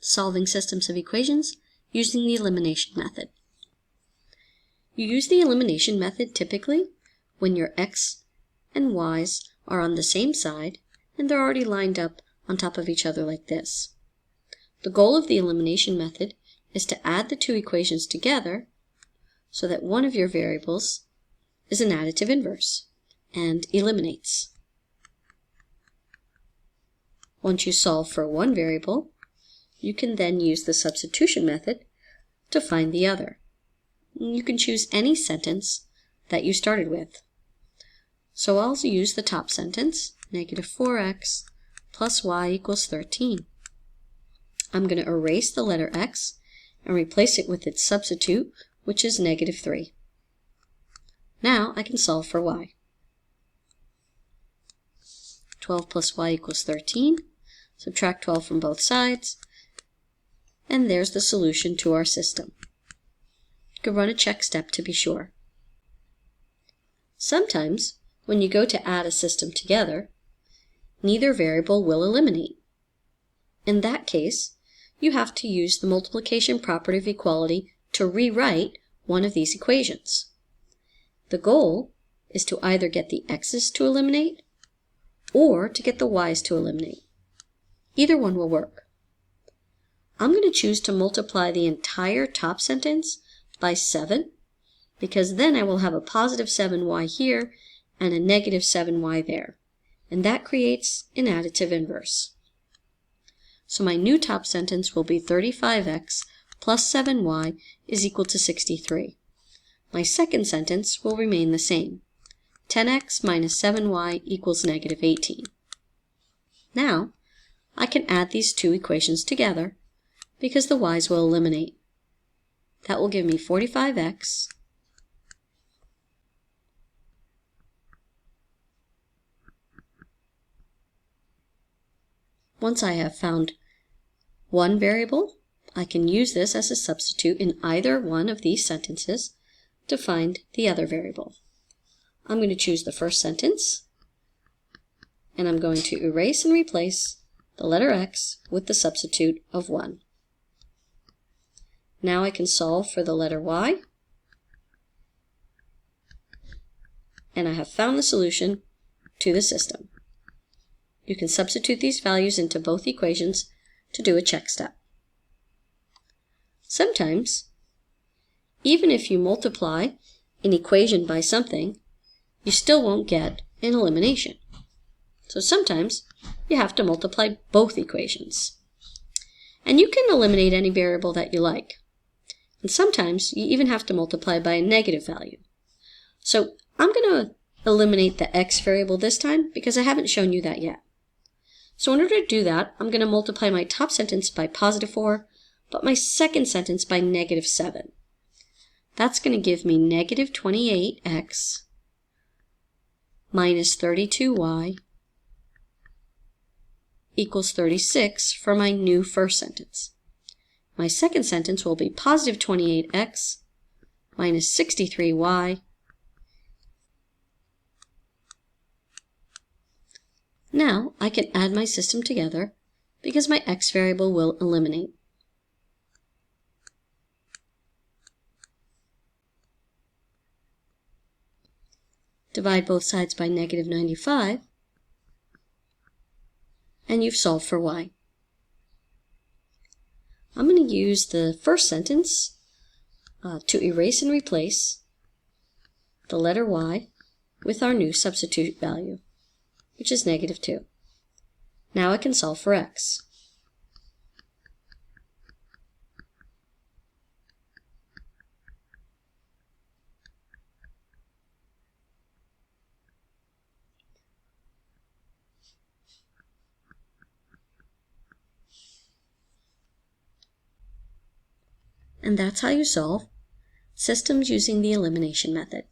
solving systems of equations using the elimination method. You use the elimination method typically when your x and y's are on the same side and they're already lined up on top of each other like this. The goal of the elimination method is to add the two equations together so that one of your variables is an additive inverse and eliminates. Once you solve for one variable, you can then use the substitution method to find the other. You can choose any sentence that you started with. So I'll use the top sentence, negative 4x plus y equals 13. I'm going to erase the letter x and replace it with its substitute, which is negative 3. Now I can solve for y. 12 plus y equals 13. Subtract 12 from both sides, and there's the solution to our system. You can run a check step to be sure. Sometimes, when you go to add a system together, neither variable will eliminate. In that case, you have to use the multiplication property of equality to rewrite one of these equations. The goal is to either get the x's to eliminate or to get the y's to eliminate. Either one will work. I'm going to choose to multiply the entire top sentence by 7 because then I will have a positive 7y here and a negative 7y there. And that creates an additive inverse. So my new top sentence will be 35x plus 7y is equal to 63. My second sentence will remain the same. 10x minus 7y equals negative 18. Now, I can add these two equations together because the y's will eliminate. That will give me 45x Once I have found one variable, I can use this as a substitute in either one of these sentences to find the other variable. I'm going to choose the first sentence, and I'm going to erase and replace the letter x with the substitute of 1. Now I can solve for the letter y, and I have found the solution to the system. You can substitute these values into both equations to do a check step. Sometimes, even if you multiply an equation by something, you still won't get an elimination. So sometimes you have to multiply both equations. And you can eliminate any variable that you like. And sometimes you even have to multiply by a negative value. So I'm going to eliminate the x variable this time because I haven't shown you that yet. So in order to do that, I'm going to multiply my top sentence by positive 4, but my second sentence by negative 7. That's going to give me negative 28x minus 32y equals 36 for my new first sentence. My second sentence will be positive 28x minus 63y Now I can add my system together because my x variable will eliminate. Divide both sides by negative 95, and you've solved for y. I'm going to use the first sentence to erase and replace the letter y with our new substitute value, which is negative 2. Now I can solve for x. And that's how you solve systems using the elimination method.